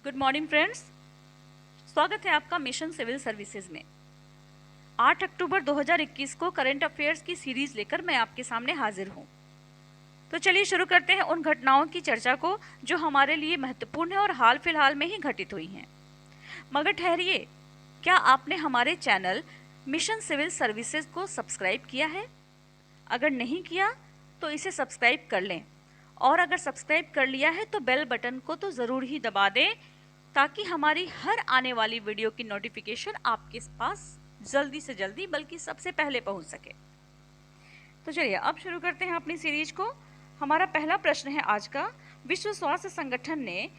Good morning friends. स्वागत है आपका मिशन सिविल सर्विसेज में। 8 अक्टूबर 2021 को करंट अफेयर्स की सीरीज लेकर मैं आपके सामने हाजिर हूँ। तो चलिए शुरू करते हैं उन घटनाओं की चर्चा को जो हमारे लिए महत्वपूर्ण है और हाल फिलहाल में ही घटित हुई हैं। मगर ठहरिए, क्या आपने हमारे चैनल मिशन सिविल सर्विसेज को सब्सक्राइब किया है? अगर नहीं किया तो इसे सब्सक्राइब कर लें, और अगर सब्सक्राइब कर लिया है तो बेल बटन को तो ज़रूर ही दबा दें ताकि हमारी हर आने वाली वीडियो की नोटिफिकेशन आपके पास जल्दी से जल्दी बल्कि सबसे पहले पहुंच सके। तो चलिए अब शुरू करते हैं अपनी सीरीज को। हमारा पहला प्रश्न है आज का, विश्व स्वास्थ्य संगठन ने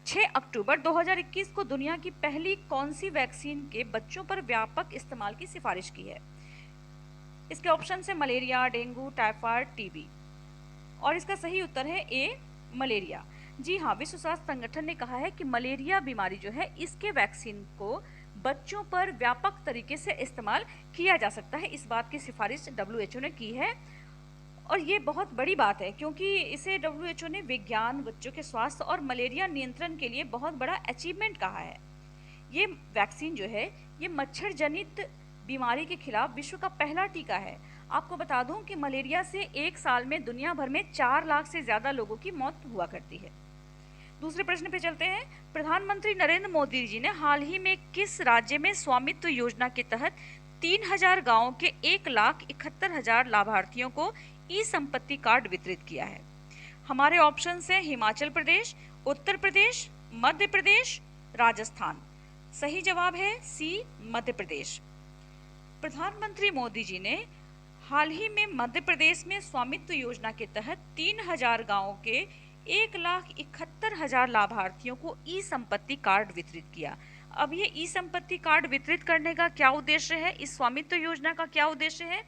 6 अक्टूबर 2021 को दुनिया की पहली कौन सी वैक्सीन के बच्चों पर व्यापक इस्तेमाल की सिफारिश की है? इसके ऑप्शन है मलेरिया, डेंगू, टाइफाइड, टीबी, और इसका सही उत्तर है ए, मलेरिया। जी हाँ, विश्व स्वास्थ्य संगठन ने कहा है कि मलेरिया बीमारी जो है इसके वैक्सीन को बच्चों पर व्यापक तरीके से इस्तेमाल किया जा सकता है। इस बात की सिफारिश WHO ने की है, और ये बहुत बड़ी बात है क्योंकि इसे WHO ने विज्ञान, बच्चों के स्वास्थ्य और मलेरिया नियंत्रण के लिए बहुत बड़ा अचीवमेंट कहा है। ये वैक्सीन जो है ये मच्छर जनित बीमारी के खिलाफ विश्व का पहला टीका है। आपको बता दूं कि मलेरिया से एक साल में दुनिया भर में 4 लाख से ज़्यादा लोगों की मौत हुआ करती है। दूसरे प्रश्न पे चलते हैं। प्रधानमंत्री नरेंद्र मोदी जी ने हाल ही में किस राज्य में स्वामित्व योजना के तहत 3000 गांवों के 1,71,000 लाभार्थियों को ई संपत्ति कार्ड वितरित किया है? हमारे ऑप्शन हैं हिमाचल प्रदेश, उत्तर प्रदेश, मध्य प्रदेश, राजस्थान। सही जवाब है सी, मध्य प्रदेश। प्रधानमंत्री मोदी जी ने हाल ही में मध्य प्रदेश में स्वामित्व योजना के तहत 3000 गांवों के 1,71,000 लाभार्थियों को ई संपत्ति कार्ड वितरित किया। अब ये ई संपत्ति कार्ड वितरित करने का क्या उद्देश्य है? इस स्वामित्व योजना का क्या उद्देश्य है?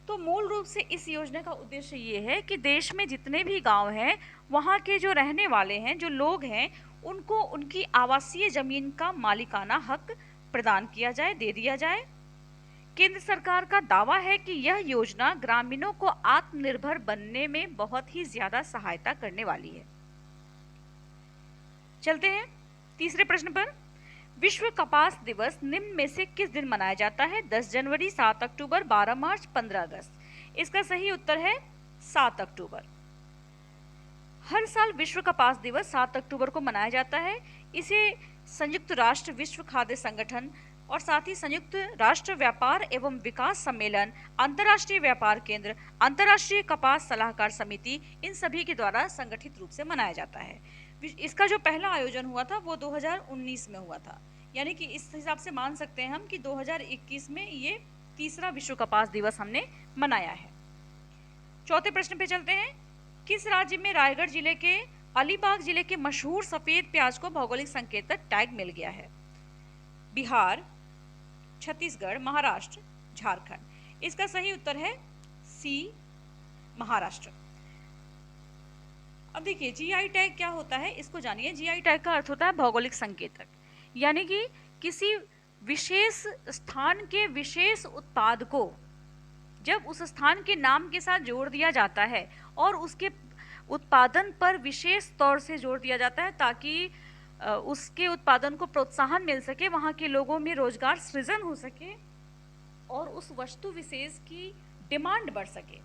तो मूल रूप से इस योजना का उद्देश्य ये है कि देश में जितने भी गांव हैं वहाँ के जो रहने वाले हैं, जो लोग हैं, उनको उनकी आवासीय जमीन का मालिकाना हक प्रदान किया जाए, दे दिया जाए। केंद्र सरकार का दावा है कि यह योजना ग्रामीणों को आत्मनिर्भर बनने में बहुत ही ज्यादा सहायता करने वाली है। चलते हैं तीसरे प्रश्न पर। विश्व कपास दिवस निम्न में से किस दिन मनाया जाता है? 10 जनवरी, 7 अक्टूबर, 12 मार्च, 15 अगस्त। इसका सही उत्तर है 7 अक्टूबर। हर साल विश्व कपास दिवस 7 अक्टूबर को मनाया जाता है। इसे संयुक्त राष्ट्र विश्व खाद्य संगठन और साथ ही संयुक्त राष्ट्र व्यापार एवं विकास सम्मेलन, अंतर्राष्ट्रीय व्यापार केंद्र, अंतर्राष्ट्रीय कपास सलाहकार समिति, इन सभी के द्वारा संगठित रूप से मनाया जाता है। इसका जो पहला आयोजन हुआ था वो 2019 में हुआ था, यानी कि इस हिसाब से मान सकते हैं हम कि 2021 में ये तीसरा विश्व कपास दिवस हमने मनाया है। चौथे प्रश्न पे चलते हैं। किस राज्य में रायगढ़ जिले के अलीबाग जिले के मशहूर सफेद प्याज को भौगोलिक संकेतक टैग मिल गया है? बिहार, छत्तीसगढ़, महाराष्ट्र, झारखंड। इसका सही उत्तर है सी, महाराष्ट्र। अब देखिए जीआई टैग क्या होता है, इसको जानिए। जीआई टैग का अर्थ होता है भौगोलिक संकेतक, यानी कि किसी विशेष स्थान के विशेष उत्पाद को जब उस स्थान के नाम के साथ जोड़ दिया जाता है और उसके उत्पादन पर विशेष तौर से जोर दिया जाता है ताकि उसके उत्पादन को प्रोत्साहन मिल सके, वहाँ के लोगों में रोजगार सृजन हो सके और उस वस्तु विशेष की डिमांड बढ़ सके,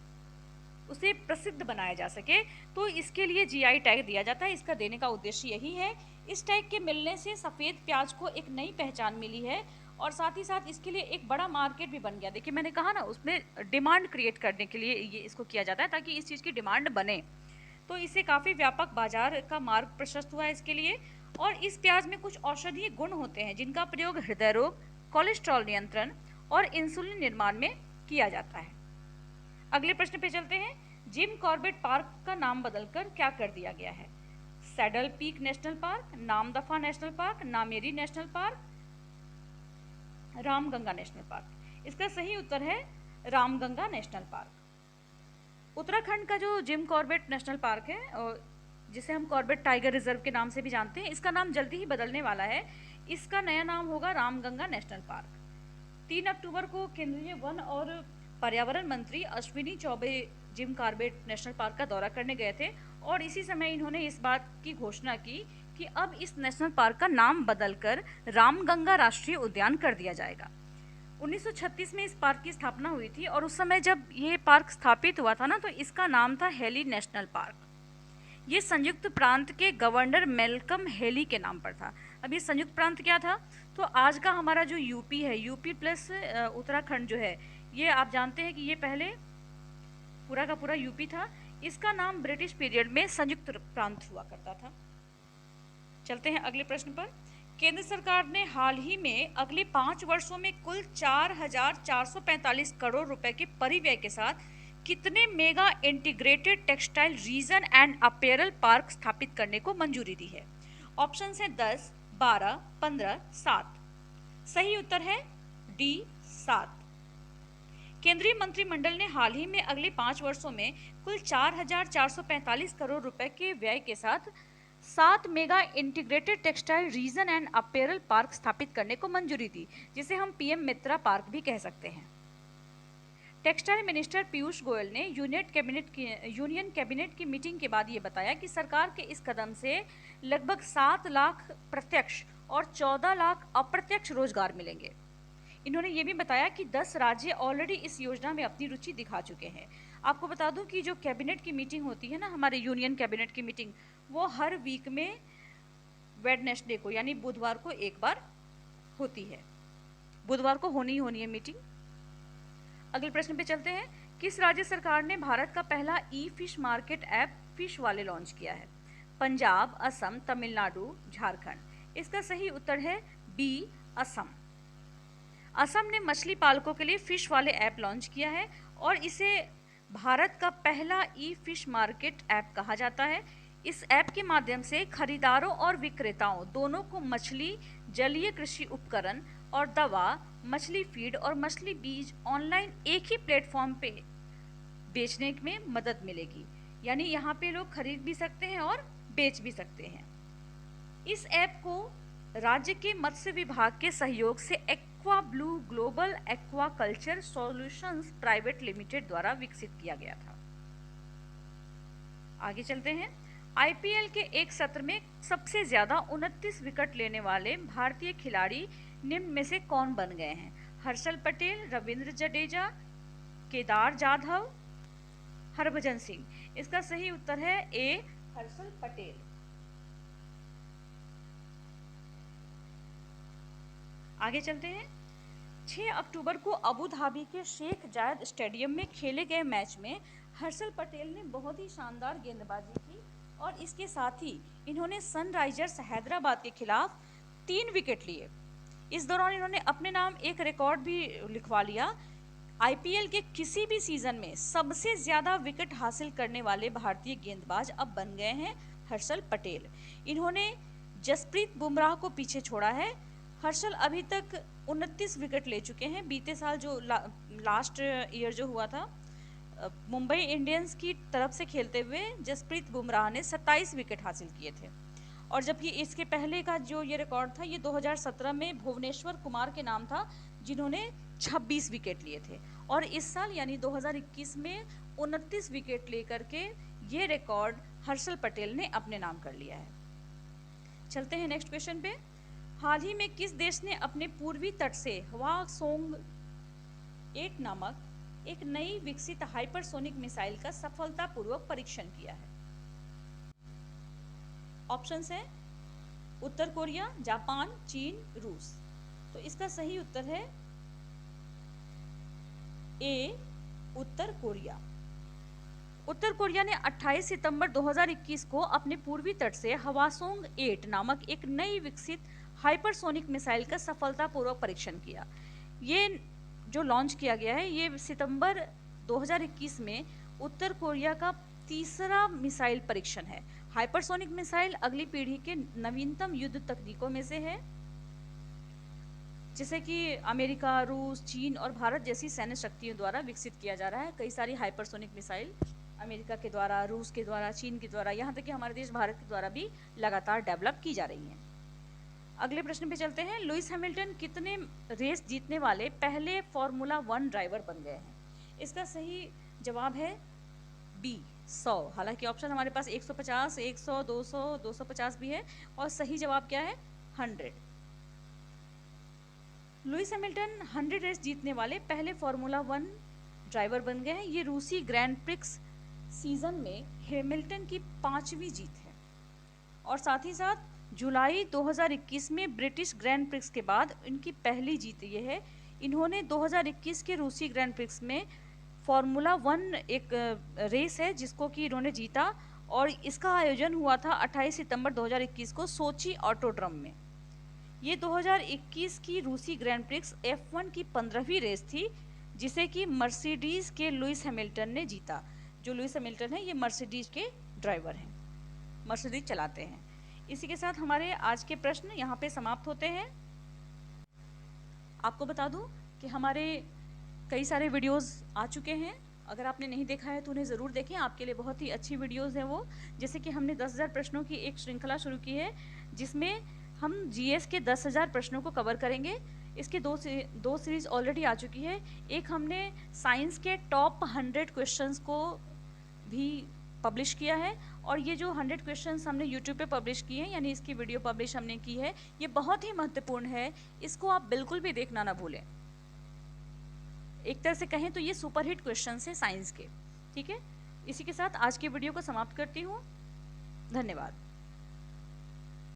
उसे प्रसिद्ध बनाया जा सके, तो इसके लिए जीआई टैग दिया जाता है। इसका देने का उद्देश्य यही है। इस टैग के मिलने से सफ़ेद प्याज को एक नई पहचान मिली है और साथ ही साथ इसके लिए एक बड़ा मार्केट भी बन गया। देखिए मैंने कहा ना, उसमें डिमांड क्रिएट करने के लिए ये इसको किया जाता है ताकि इस चीज़ की डिमांड बने, तो इससे काफ़ी व्यापक बाजार का मार्ग प्रशस्त हुआ है इसके लिए। और इस प्याज में कुछ औषधीय गुण होते हैं जिनका प्रयोग हृदय रोग, कोलेस्ट्रॉल नियंत्रण और इंसुलिन निर्माण में किया जाता है। अगले प्रश्न पे चलते हैं। जिम कॉर्बेट पार्क का नाम बदलकर क्या कर दिया गया है? Saddle peak national park, Namdapha national park, Nameri national park, Ramganga national park. इसका सही उत्तर है रामगंगा नेशनल पार्क। उत्तराखंड का जो जिम कॉर्बेट नेशनल पार्क है, और जिसे हम कॉर्बेट टाइगर रिजर्व के नाम से भी जानते हैं, इसका नाम जल्दी ही बदलने वाला है। इसका नया नाम होगा रामगंगा नेशनल पार्क। 3 अक्टूबर को केंद्रीय वन और पर्यावरण मंत्री Ashwini Choubey Jim Corbett national park का दौरा करने गए थे और इसी समय इन्होंने इस बात की घोषणा की कि अब इस नेशनल पार्क का नाम बदलकर रामगंगा राष्ट्रीय उद्यान कर दिया जाएगा। 1936 में इस पार्क की स्थापना हुई थी और उस समय जब ये पार्क स्थापित हुआ था ना, तो इसका नाम था हेली नेशनल पार्क। ये संयुक्त प्रांत के गवर्नर मेलकम हेली के नाम पर था। अब ये संयुक्त प्रांत क्या था? तो आज का हमारा जो यूपी है, यूपी प्लस उत्तराखंड जो है, ये आप जानते हैं कि ये पहले पूरा का पूरा यूपी था। इसका नाम ब्रिटिश पीरियड में संयुक्त प्रांत हुआ करता था। चलते हैं अगले प्रश्न पर। केंद्र सरकार ने हाल ही में अगले 5 वर्षों में कुल 4,445 करोड़ रुपए के परिव्यय के साथ कितने mega integrated textile reason and apparel park स्थापित करने को मंजूरी दी है? ऑप्शन है 10, 12, 15, 7। सही उत्तर है डी 7। केंद्रीय मंत्रिमंडल ने हाल ही में अगले 5 वर्षों में कुल 4,445 करोड़ रुपए के व्यय के साथ 7 mega integrated textile reason and apparel park स्थापित करने को मंजूरी दी, जिसे हम पीएम मित्रा पार्क भी कह सकते हैं। टेक्सटाइल मिनिस्टर पीयूष गोयल ने यूनियन कैबिनेट की मीटिंग के बाद ये बताया कि सरकार के इस कदम से लगभग 7 लाख प्रत्यक्ष और 14 लाख अप्रत्यक्ष रोजगार मिलेंगे। इन्होंने ये भी बताया कि 10 राज्य ऑलरेडी इस योजना में अपनी रुचि दिखा चुके हैं। आपको बता दूं कि जो कैबिनेट की मीटिंग होती है ना, हमारे यूनियन कैबिनेट की मीटिंग, वो हर वीक में वेडनेसडे को यानी बुधवार को एक बार होती है। बुधवार को होनी ही होनी है मीटिंग। अगले प्रश्न पे चलते हैं। किस राज्य सरकार ने भारत का पहला ई फिश मार्केट ऐप फिश वाले लॉन्च किया है? पंजाब, असम, तमिलनाडु, झारखंड। इसका सही उत्तर है बी असम। असम ने मछली पालकों के लिए फिश वाले ऐप लॉन्च किया है और इसे भारत का पहला ई फिश मार्केट ऐप कहा जाता है। इस ऐप के माध्यम से खरीदारों और विक्रेताओं दोनों को मछली, जलीय कृषि उपकरण और दवा, मछली फीड और मछली बीज ऑनलाइन एक ही प्लेटफॉर्म पे बेचने में मदद मिलेगी। यानी यहाँ पे लोग खरीद भी सकते हैं और बेच भी सकते हैं। इस ऐप को राज्य के मत्स्य विभाग के सहयोग से aqua blue global aqua culture solutions private limited द्वारा विकसित किया गया था। आगे चलते हैं। आईपीएल के एक सत्र में सबसे ज्यादा 29 विकेट लेने वाले भारतीय खिलाड़ी निम्न में से कौन बन गए हैं? हर्षल पटेल, रविंद्र जडेजा, केदार जाधव, हरभजन सिंह। इसका सही उत्तर है ए हर्षल पटेल। आगे चलते हैं। 6 अक्टूबर को अबू धाबी के शेख जायद स्टेडियम में खेले गए मैच में हर्षल पटेल ने बहुत ही शानदार गेंदबाजी की और इसके साथ ही इन्होंने सनराइजर्स हैदराबाद के खिलाफ 3 विकेट लिए। इस दौरान इन्होंने अपने नाम एक रिकॉर्ड भी लिखवा लिया। आईपीएल के किसी भी सीजन में सबसे ज्यादा विकेट हासिल करने वाले भारतीय गेंदबाज अब बन गए हैं हर्षल पटेल। इन्होंने जसप्रीत बुमराह को पीछे छोड़ा है। हर्षल अभी तक 29 विकेट ले चुके हैं। बीते साल जो लास्ट ईयर जो हुआ था, मुंबई इंडियंस की तरफ से खेलते हुए जसप्रीत बुमराह ने 27 विकेट हासिल किए थे। और जबकि इसके पहले का जो ये रिकॉर्ड था, ये 2017 में भुवनेश्वर कुमार के नाम था, जिन्होंने 26 विकेट लिए थे। और इस साल यानी 2021 में 29 विकेट लेकर के ये रिकॉर्ड हर्षल पटेल ने अपने नाम कर लिया है। चलते हैं नेक्स्ट क्वेश्चन पे। हाल ही में किस देश ने अपने पूर्वी तट से हवासोंग 8 नामक एक नई विकसित हाइपरसोनिक मिसाइल का सफलतापूर्वक परीक्षण किया है? ऑप्शंस हैं उत्तर कोरिया, जापान, चीन, रूस। तो इसका सही उत्तर है ए उत्तर कोरिया। उत्तर कोरिया ने 28 सितंबर 2021 को अपने पूर्वी तट से हवासोंग 8 नामक एक नई विकसित हाइपरसोनिक मिसाइल का सफलतापूर्वक परीक्षण किया। ये जो लॉन्च किया गया है, ये सितंबर 2021 में उत्तर कोरिया का तीसरा मिसाइल परीक्षण है। हाइपरसोनिक मिसाइल अगली पीढ़ी के नवीनतम युद्ध तकनीकों में से है, जिसे कि अमेरिका, रूस, चीन और भारत जैसी सैन्य शक्तियों द्वारा विकसित किया जा रहा है। कई सारी हाइपरसोनिक मिसाइल अमेरिका के द्वारा, रूस के द्वारा, चीन के द्वारा, यहाँ तक कि हमारे देश भारत के द्वारा भी लगातार डेवलप की जा रही हैं। अगले प्रश्न पे चलते हैं। लुइस हैमिल्टन कितने रेस जीतने वाले पहले फॉर्मूला 1 ड्राइवर बन गए हैं? इसका सही जवाब है बी 100। हालांकि ऑप्शन हमारे पास 150, 100, 200, 250 भी है और सही जवाब क्या है 100। लुइस हैमिल्टन 100 रेस जीतने वाले पहले फार्मूला 1 ड्राइवर बन गए हैं। ये रूसी ग्रैंड प्रिक्स सीजन में हैमिल्टन की 5वीं जीत है और साथ ही साथ जुलाई 2021 में ब्रिटिश ग्रैंड प्रिक्स के बाद इनकी पहली जीत ये है। इन्होंने 2021 के रूसी ग्रैंड प्रिक्स में फार्मूला 1 एक रेस है जिसको कि इन्होंने जीता और इसका आयोजन हुआ था 28 सितंबर 2021 को सोची ऑटोड्रम में। ये 2021 की रूसी ग्रैंड प्रिक्स F1 की 15वीं रेस थी जिसे कि मर्सिडीज के लुइस हैमिल्टन ने जीता। जो लुइस हैमिल्टन है ये मर्सिडीज के ड्राइवर हैं, मर्सिडीज चलाते हैं। इसी के साथ हमारे आज के प्रश्न यहाँ पे समाप्त होते हैं। आपको बता दूं कि हमारे कई सारे वीडियोस आ चुके हैं, अगर आपने नहीं देखा है तो उन्हें ज़रूर देखें, आपके लिए बहुत ही अच्छी वीडियोस हैं वो। जैसे कि हमने 10,000 प्रश्नों की एक श्रृंखला शुरू की है जिसमें हम जीएस के 10,000 प्रश्नों को कवर करेंगे। इसके दो सीरीज ऑलरेडी आ चुकी है। एक हमने साइंस के टॉप 100 क्वेश्चंस को भी पब्लिश किया है और ये जो 100 क्वेश्चंस हमने यूट्यूब पे पब्लिश किए हैं, यानी इसकी वीडियो पब्लिश हमने की है, ये बहुत ही महत्वपूर्ण है, इसको आप बिल्कुल भी देखना ना भूलें। एक तरह से कहें तो ये सुपरहिट क्वेश्चंस हैं साइंस के। ठीक है, इसी के साथ आज की वीडियो को समाप्त करती हूँ। धन्यवाद।